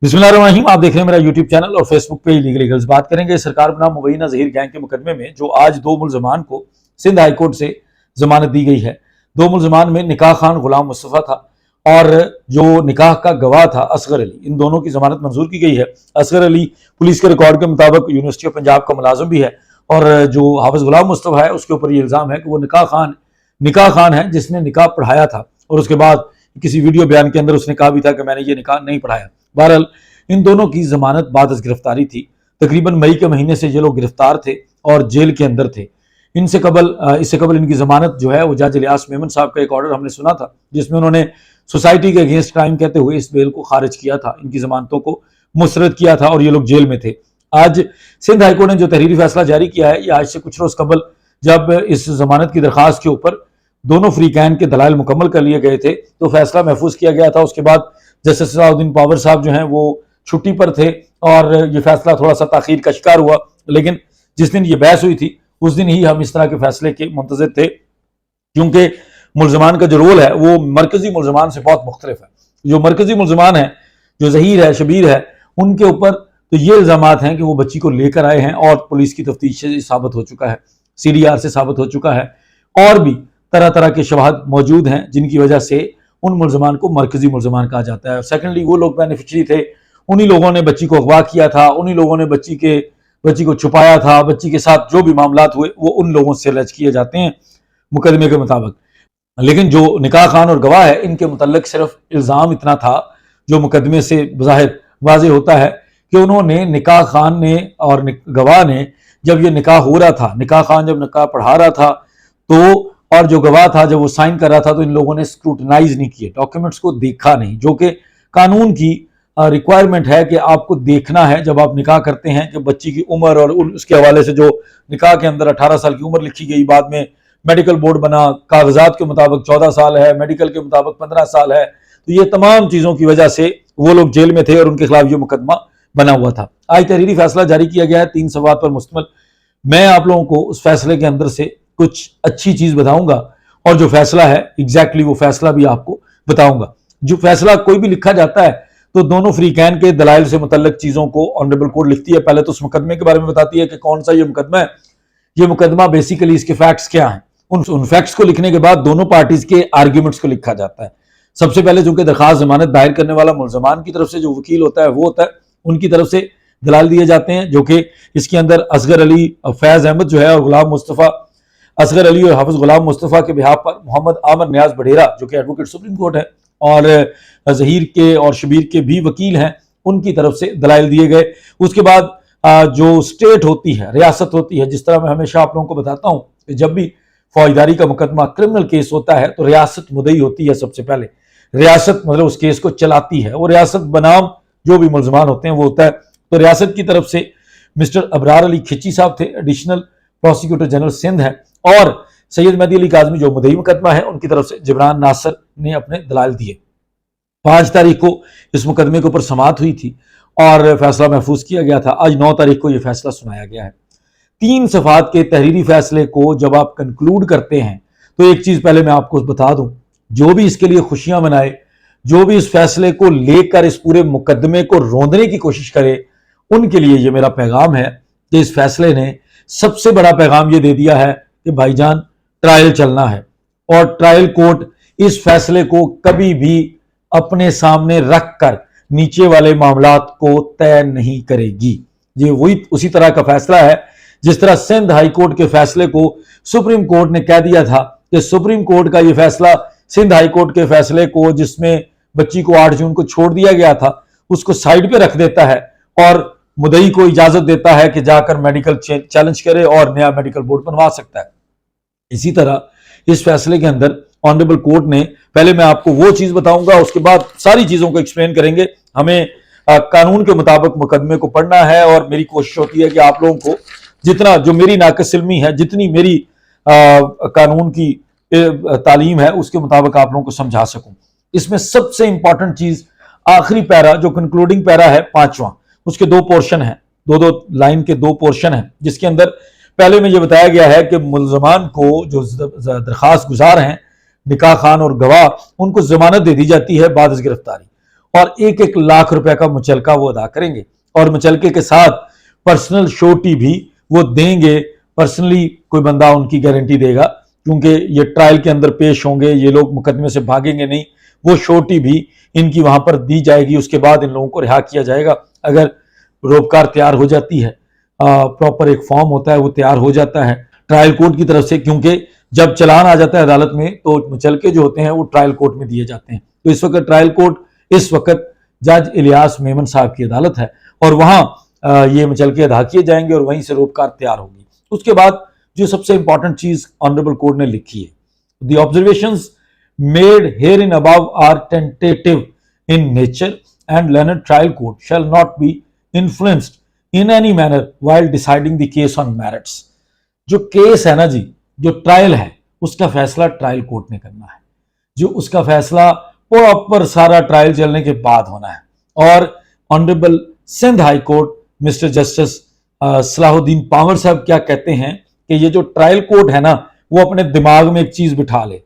बिस्मिल्लाहिर्रहमानिर्रहीम। आप देख रहे हैं मेरा यूट्यूब चैनल और फेसबुक पे लीगल ईगल्स। बात करेंगे सरकार बनाम मुबैना ज़हीर गैंग के मुकदमे में जो आज दो मुलजमान को सिंध हाई कोर्ट से जमानत दी गई है। दो मुलजमान में निकाह खान गुलाम मुस्तफ़ा था और जो निकाह का गवाह था असगर अली, इन दोनों की जमानत मंजूर की गई है। असगर अली पुलिस के रिकॉर्ड के मुताबिक यूनिवर्सिटी ऑफ पंजाब का मुलाजिम भी है और जो हाफिज गुलाम मुस्तफ़ा है उसके ऊपर ये इल्ज़ाम है कि वो निकाह खान है जिसने निकाह पढ़ाया था और उसके बाद किसी वीडियो बयान के अंदर उसने कहा भी था कि मैंने ये निकाह नहीं पढ़ाया। बहरहाल इन दोनों की जमानत बाद अज गिरफ्तारी थी। तकरीबन मई के महीने से ये लोग गिरफ्तार थे और जेल के अंदर थे। इससे कबल इनकी जमानत जो है वो जज इलियास मेमन साहब का एक ऑर्डर हमने सुना था जिसमें उन्होंने सोसाइटी के अगेंस्ट क्राइम कहते हुए इस बेल को खारिज किया था, इनकी जमानतों को मुस्तरद किया था और ये लोग जेल में थे। आज सिंध हाईकोर्ट ने जो तहरीरी फैसला जारी किया है, ये आज से कुछ रोज कबल जब इस जमानत की दरखास्त के ऊपर दोनों फ्रीकैन के दलाइल मुकम्मल कर लिए गए थे तो फैसला महफूज किया गया था। उसके बाद जस्टिस सलाउद्दीन पावर साहब जो हैं वो छुट्टी पर थे और ये फैसला थोड़ा सा ताखीर का शिकार हुआ, लेकिन जिस दिन ये बहस हुई थी उस दिन ही हम इस तरह के फैसले के मुंतज़िर थे, क्योंकि मुलजमान का जो रोल है वो मरकजी मुलजमान से बहुत मुख्तलिफ है। जो मरकजी मुलजमान है, जो ज़हीर है, शबीर है, उनके ऊपर तो ये इल्ज़ामात हैं कि वो बच्ची को लेकर आए हैं और पुलिस की तफ्तीश से साबित हो चुका है, CDR से साबित हो चुका है और भी तरह तरह के शवाहद मौजूद हैं जिनकी वजह से उन मुलजमान को मरकजी मुलजमान कहा जाता है। सेकेंडली वो लोग बेनिफिशरी थे, उन्हीं लोगों ने बच्ची को अगवा किया था, उन्हीं लोगों ने बच्ची को छुपाया था, बच्ची के साथ जो भी मामलात हुए वो उन लोगों से अलर्ज किए जाते हैं मुकदमे के मुताबिक। लेकिन जो निकाह खान और गवाह है इनके मुतल्लिक सिर्फ इल्ज़ाम इतना था जो मुकदमे से बज़ाहिर वाज़ेह होता है कि उन्होंने निकाह खान ने और गवाह ने जब ये निकाह हो रहा था, निकाह खान जब निकाह पढ़ा रहा था तो और जो गवाह था जब वो साइन कर रहा था तो इन लोगों ने स्क्रूटनाइज नहीं किए, डॉक्यूमेंट्स को देखा नहीं, जो कि कानून की रिक्वायरमेंट है कि आपको देखना है जब आप निकाह करते हैं कि बच्ची की उम्र और उसके हवाले से जो निकाह के अंदर 18 साल की उम्र लिखी गई, बाद में मेडिकल बोर्ड बना, कागजात के मुताबिक 14 साल है, मेडिकल के मुताबिक 15 साल है, तो ये तमाम चीज़ों की वजह से वो लोग जेल में थे और उनके खिलाफ ये मुकदमा बना हुआ था। आज तहरीरी फैसला जारी किया गया है 3 सवाल पर मुश्तमिल। मैं आप लोगों को उस फैसले के अंदर से कुछ अच्छी चीज़ बताऊंगा और जो फैसला है एग्जैक्टली वो फैसला भी आपको बताऊंगा। जो फैसला कोई भी लिखा जाता है तो दोनों फ्रीकैन के दलाइल से मुतल्लिक चीज़ों को ऑनरेबल कोर्ट लिखती है। पहले तो उस मुकदमे के बारे में बताती है कि कौन सा ये मुकदमा है, ये मुकदमा बेसिकली इसके फैक्ट्स क्या हैं। उन फैक्ट्स को लिखने के बाद दोनों पार्टीज के आर्ग्यूमेंट्स को लिखा जाता है। सबसे पहले चूंकि दरखास्त जमानत दायर करने वाला मुलजमान की तरफ से जो वकील होता है वो होता है, उनकी तरफ से दलाल दिए जाते हैं जो कि इसके अंदर असगर अली, फैज़ अहमद जो है और गुलाम मुस्तफ़ा, असगर अली और हाफिज गुलाम मुस्तफ़ा के बिहाफ पर मोहम्मद आमर नियाज बढ़ेरा जो कि एडवोकेट सुप्रीम कोर्ट है और ज़हीर के और शबीर के भी वकील हैं, उनकी तरफ से दलाइल दिए गए। उसके बाद जो स्टेट होती है, रियासत होती है, जिस तरह मैं हमेशा आप लोगों को बताता हूँ कि जब भी फौजदारी का मुकदमा क्रिमिनल केस होता है तो रियासत मुदई होती है। सबसे पहले रियासत मतलब उस केस को चलाती है, वो रियासत बनाम जो भी मुलजमान होते हैं वो होता है। तो रियासत की तरफ से मिस्टर अबरार अली खिची साहब थे, एडिशनल प्रोसिक्यूटर जनरल सिंध है, और सैयद मेहदी अली काज़मी जो मुदई मुकदमा है उनकी तरफ से जिब्रान नासर ने अपने दलाल दिए। 5 तारीख को इस मुकदमे के ऊपर समाअत हुई थी और फैसला महफूज किया गया था। आज 9 तारीख को यह फैसला सुनाया गया है। 3 सफ़ात के तहरीरी फैसले को जब आप कंक्लूड करते हैं तो एक चीज़ पहले मैं आपको बता दूं, जो भी इसके लिए खुशियां मनाए, जो भी इस फैसले को लेकर इस पूरे मुकदमे को रोंदने की कोशिश करे, उनके लिए ये मेरा पैगाम है कि इस फैसले ने सबसे बड़ा पैगाम ये दे दिया है कि भाईजान ट्रायल चलना है और ट्रायल कोर्ट इस फैसले को कभी भी अपने सामने रख कर नीचे वाले मामलात को तय नहीं करेगी। ये वही उसी तरह का फैसला है जिस तरह सिंध हाई कोर्ट के फैसले को सुप्रीम कोर्ट ने कह दिया था कि सुप्रीम कोर्ट का यह फैसला सिंध हाई कोर्ट के फैसले को जिसमें बच्ची को 8 जून को छोड़ दिया गया था उसको साइड पे रख देता है और मुदई को इजाजत देता है कि जाकर मेडिकल चैलेंज करे और नया मेडिकल बोर्ड बनवा सकता है। इसी तरह इस फैसले के अंदर ऑनरेबल कोर्ट ने, पहले मैं आपको वो चीज बताऊंगा, उसके बाद सारी चीजों को एक्सप्लेन करेंगे। हमें कानून के मुताबिक मुकदमे को पढ़ना है और मेरी कोशिश होती है कि आप लोगों को जितना जो मेरी नाक़िस इल्मी है, जितनी मेरी कानून की तालीम है उसके मुताबिक आप लोगों को समझा सकूं। इसमें सबसे इंपॉर्टेंट चीज आखिरी पैरा जो कंक्लूडिंग पैरा है 5वां, उसके 2 पोर्शन हैं, 2 लाइन के 2 पोर्शन हैं, जिसके अंदर पहले में ये बताया गया है कि मुलजमान को जो दरखास्त गुजार हैं निकाह खान और गवाह, उनको जमानत दे दी जाती है बाद गिरफ्तारी اور 1-1 लाख रुपए का मुचलका वो अदा करेंगे और मुचलके के साथ पर्सनल श्योरिटी भी वो देंगे। पर्सनली कोई बंदा उनकी गारंटी देगा, क्योंकि ये ट्रायल के अंदर पेश होंगे, ये लोग मुकदमे से भागेंगे नहीं, वो श्योरिटी भी इनकी वहां पर दी जाएगी। उसके बाद इन लोगों को रिहा किया जाएगा। अगर रोबकार तैयार हो जाती है, प्रॉपर एक फॉर्म होता है, वो तैयार हो जाता है ट्रायल कोर्ट की तरफ से, क्योंकि जब चलान आ जाता है अदालत में तो मुचलके जो होते हैं वो ट्रायल कोर्ट में दिए जाते हैं। तो इस वक्त ट्रायल कोर्ट इस वक्त जज इलियास मेमन साहब की अदालत है और वहां ये मुचलके अदा किए जाएंगे और वहीं से रोबकार तैयार होगी। उसके बाद जो सबसे इंपॉर्टेंट चीज ऑनरेबल कोर्ट ने लिखी है, the observations made here in above are tentative in nature and learned trial court shall not be influenced in any manner while deciding the case on merits. जो केस है ना जी, जो trial है, उसका फैसला ट्रायल कोर्ट ने करना है। जो उसका फैसला प्रॉपर सारा ट्रायल चलने के बाद होना है। और honourable Sindh high court mister justice Salahuddin Panhwar साहब क्या कहते हैं कि ये जो ट्रायल कोर्ट है ना, वो अपने दिमाग में एक चीज बिठा ले,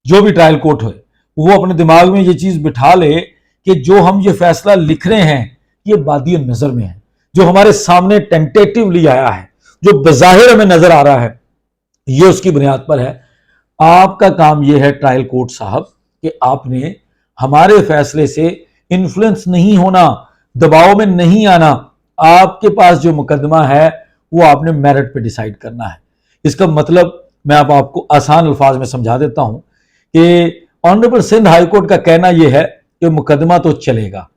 जो भी ट्रायल कोर्ट हो वो अपने दिमाग में ये चीज बिठा ले कि जो हम ये फैसला लिख रहे हैं ये बादी नजर में है, जो हमारे सामने टेंटेटिवली आया है, जो बज़ाहिर हमें नजर आ रहा है, ये उसकी बुनियाद पर है। आपका काम यह है ट्रायल कोर्ट साहब कि आपने हमारे फैसले से इन्फ्लुएंस नहीं होना, दबाव में नहीं आना। आपके पास जो मुकदमा है वो आपने मेरिट पे डिसाइड करना है। इसका मतलब मैं आपको आसान अल्फाज में समझा देता हूं कि ऑनरेबल सिंध हाई कोर्ट का कहना यह है कि मुकदमा तो चलेगा,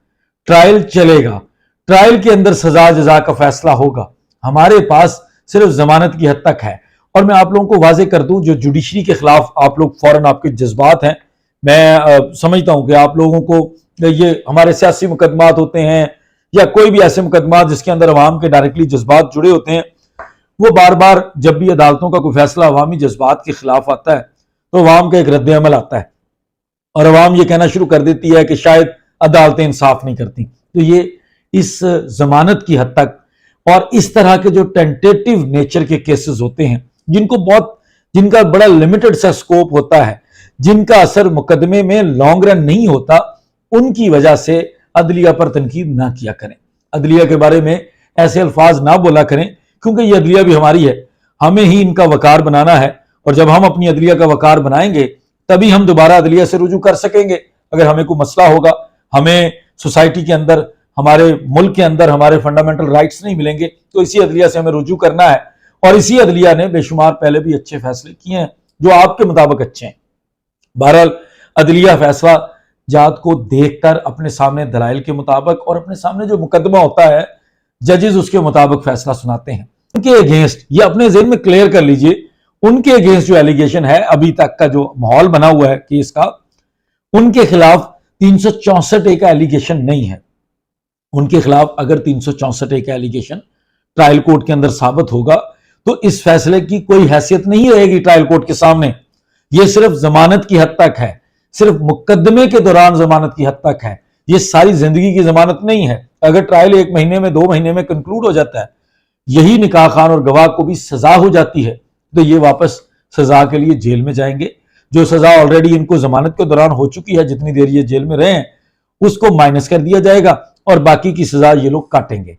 ट्रायल चलेगा, ट्रायल के अंदर सजा जजा का फैसला होगा, हमारे पास सिर्फ जमानत की हद तक है। और मैं आप लोगों को वाजे कर दूं, जो जुडिशरी के खिलाफ आप लोग फौरन आपके जज्बात हैं, मैं समझता हूं कि आप लोगों को ये हमारे सियासी मुकदमात होते हैं या कोई भी ऐसे मुकदमात जिसके अंदर अवाम के डायरेक्टली जज्बात जुड़े होते हैं, वो बार बार जब भी अदालतों का कोई फैसला अवामी जज्बात के खिलाफ आता है तो अवाम का एक रद्द अमल आता है और अवाम ये कहना शुरू कर देती है कि शायद अदालतें इंसाफ नहीं करती। तो ये इस जमानत की हद तक और इस तरह के जो टेंटेटिव नेचर के केसेस होते हैं, जिनका बड़ा लिमिटेड सा स्कोप होता है, जिनका असर मुकदमे में लॉन्ग रन नहीं होता, उनकी वजह से अदलिया पर तनकीद ना किया करें, अदलिया के बारे में ऐसे अल्फाज ना बोला करें, क्योंकि ये अदलिया भी हमारी है, हमें ही इनका वकार बनाना है। और जब हम अपनी अदलिया का वकार बनाएंगे तभी हम दोबारा अदलिया से रुजू कर सकेंगे। अगर हमें कोई मसला होगा, हमें सोसाइटी के अंदर, हमारे मुल्क के अंदर हमारे फंडामेंटल राइट्स नहीं मिलेंगे, तो इसी अदलिया से हमें रुजू करना है। और इसी अदलिया ने बेशुमार पहले भी अच्छे फैसले किए हैं जो आपके मुताबिक अच्छे हैं। बहरहाल अदलिया फैसला जात को देखकर अपने सामने दलाइल के मुताबिक और अपने सामने जो मुकदमा होता है जजेस उसके मुताबिक फैसला सुनाते हैं। उनके अगेंस्ट, ये अपने ज़हन में क्लियर कर लीजिए, उनके अगेंस्ट जो एलिगेशन है, अभी तक का जो माहौल बना हुआ है केस का, उनके खिलाफ 364A का एलिगेशन नहीं है। उनके खिलाफ अगर 364A का एलिगेशन ट्रायल कोर्ट के अंदर साबित होगा तो इस फैसले की कोई हैसियत नहीं रहेगी ट्रायल कोर्ट के सामने। यह सिर्फ जमानत की हद तक है, सिर्फ मुकदमे के दौरान जमानत की हद तक है, यह सारी जिंदगी की जमानत नहीं है। अगर ट्रायल 1 महीने में 2 महीने में कंक्लूड हो जाता है, यही निकाह खान और गवाह को भी सजा हो जाती है, तो ये वापस सजा के लिए जेल में जाएंगे। जो सजा ऑलरेडी इनको जमानत के दौरान हो चुकी है, जितनी देर ये जेल में रहे हैं, उसको माइनस कर दिया जाएगा और बाकी की सजा ये लोग काटेंगे।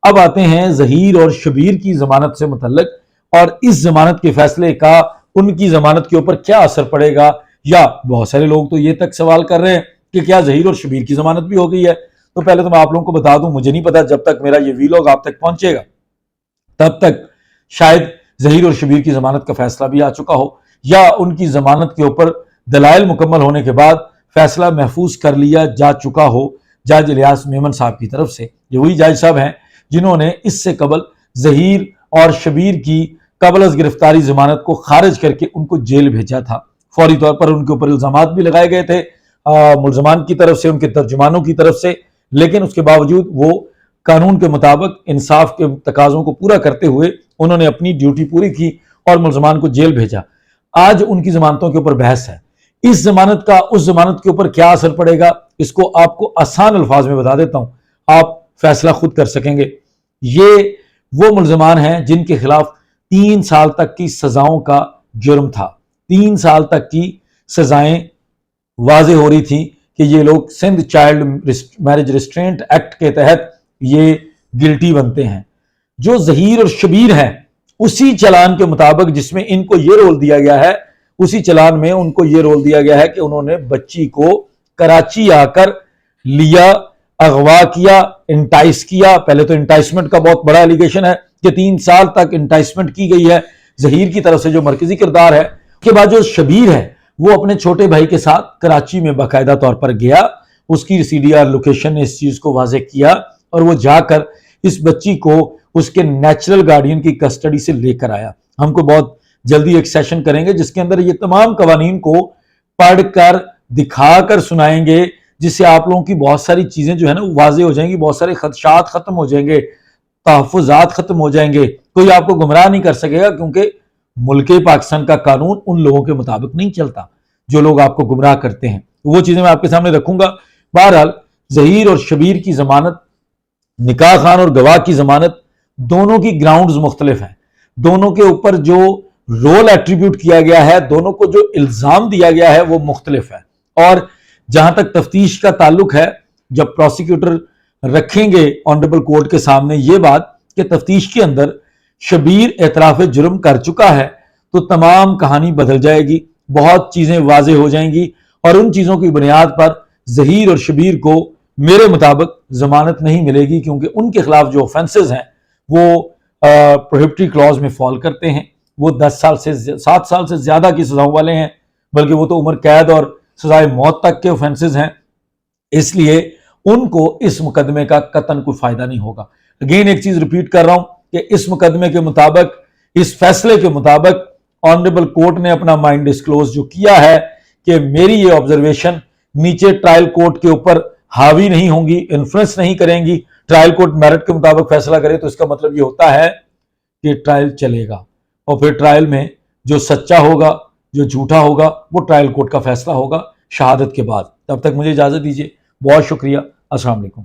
अब आते हैं जहीर और शबीर की जमानत से मुतल्लिक, और इस जमानत के फैसले का उनकी जमानत के ऊपर क्या असर पड़ेगा, या बहुत सारे लोग तो ये तक सवाल कर रहे हैं कि क्या जहीर और शबीर की जमानत भी हो गई है। तो पहले तो मैं आप लोगों को बता दूं, मुझे नहीं पता, जब तक मेरा ये वीलॉग आप तक पहुंचेगा तब तक शायद जहीर और शबीर की जमानत का फैसला भी आ चुका हो, या उनकी जमानत के ऊपर दलाइल मुकम्मल होने के बाद फैसला महफूज कर लिया जा चुका हो जज इलियास मेमन साहब की तरफ से। ये वही जज साहब हैं जिन्होंने इससे कबल जहीर और शबीर की कबल अज गिरफ्तारी जमानत को खारिज करके उनको जेल भेजा था। फौरी तौर पर उनके ऊपर इल्जामात भी लगाए गए थे मुलजमान की तरफ से, उनके तर्जुमानों की तरफ से, लेकिन उसके बावजूद वो कानून के मुताबिक इंसाफ के तकाजों को पूरा करते हुए उन्होंने अपनी ड्यूटी पूरी की और मुलजमान को जेल भेजा। आज उनकी जमानतों के ऊपर बहस है। इस जमानत का उस जमानत के ऊपर क्या असर पड़ेगा, इसको आपको आसान अल्फाज में बता देता हूं, आप फैसला खुद कर सकेंगे। ये वो मुलजमान हैं जिनके खिलाफ 3 साल तक की सजाओं का जुर्म था। 3 साल तक की सजाएं वाजे हो रही थी کہ یہ لوگ Sindh child marriage restraint act کے تحت یہ گلٹی بنتے ہیں۔ جو ظہیر اور شبیر ہیں اسی چلان کے مطابق جس میں ان کو یہ رول دیا گیا ہے، اسی چلان میں ان کو یہ رول دیا گیا ہے کہ انہوں نے بچی کو کراچی آ کر لیا، اغوا کیا، انٹائس کیا۔ پہلے تو انٹائسمنٹ کا بہت بڑا ایلیگیشن ہے کہ 3 سال تک انٹائسمنٹ کی گئی ہے ظہیر کی طرف سے جو مرکزی کردار ہے۔ اس کے بعد جو شبیر ہے وہ اپنے چھوٹے بھائی کے ساتھ کراچی میں باقاعدہ طور پر گیا، اس کی CDR لوکیشن نے اس چیز کو واضح کیا اور وہ جا کر اس بچی کو اس کے نیچرل گارڈین کی کسٹڈی سے لے کر آیا۔ ہم کو بہت جلدی ایک سیشن کریں گے جس کے اندر یہ تمام قوانین کو پڑھ کر دکھا کر سنائیں گے، جس سے آپ لوگوں کی بہت ساری چیزیں جو ہے نا واضح ہو جائیں گی، بہت سارے خدشات ختم ہو جائیں گے، تحفظات ختم ہو جائیں گے، کوئی آپ کو گمراہ نہیں کر سکے گا، کیونکہ ملک پاکستان کا قانون ان لوگوں کے مطابق نہیں چلتا جو لوگ آپ کو گمراہ کرتے ہیں۔ وہ چیزیں میں آپ کے سامنے رکھوں گا۔ بہرحال ظہیر اور شبیر کی ضمانت، نکاح خان اور گواہ کی ضمانت، دونوں کی گراؤنڈز مختلف ہیں، دونوں کے اوپر جو رول ایٹریبیوٹ کیا گیا ہے، دونوں کو جو الزام دیا گیا ہے وہ مختلف ہے۔ اور جہاں تک تفتیش کا تعلق ہے، جب پروسیکیوٹر رکھیں گے آنریبل کورٹ کے سامنے یہ بات کہ تفتیش کے اندر شبیر اعتراف جرم کر چکا ہے، تو تمام کہانی بدل جائے گی، بہت چیزیں واضح ہو جائیں گی، اور ان چیزوں کی بنیاد پر ظہیر اور شبیر کو میرے مطابق ضمانت نہیں ملے گی، کیونکہ ان کے خلاف جو offenses ہیں وہ پروہیبٹری کلاز میں فال کرتے ہیں، وہ 7 سال سے زیادہ کی سزاؤں والے ہیں، بلکہ وہ تو عمر قید اور سزائے موت تک کے offenses ہیں، اس لیے ان کو اس مقدمے کا قطعاً کوئی فائدہ نہیں ہوگا۔ اگین ایک چیز ریپیٹ کر رہا ہوں کہ اس مقدمے کے مطابق، اس فیصلے کے مطابق آنریبل کورٹ نے اپنا مائنڈ ڈسکلوز جو کیا ہے کہ میری یہ آبزرویشن نیچے ٹرائل کورٹ کے اوپر حاوی نہیں ہوں گی، انفلوئنس نہیں کریں گی۔ ٹرائل کورٹ میرٹ کے مطابق فیصلہ کرے تو اس کا مطلب یہ ہوتا ہے کہ ٹرائل چلے گا، اور پھر ٹرائل میں جو سچا ہوگا جو جھوٹا ہوگا وہ ٹرائل کورٹ کا فیصلہ ہوگا شہادت کے بعد۔ تب تک مجھے اجازت دیجیے، بہت شکریہ، السلام علیکم۔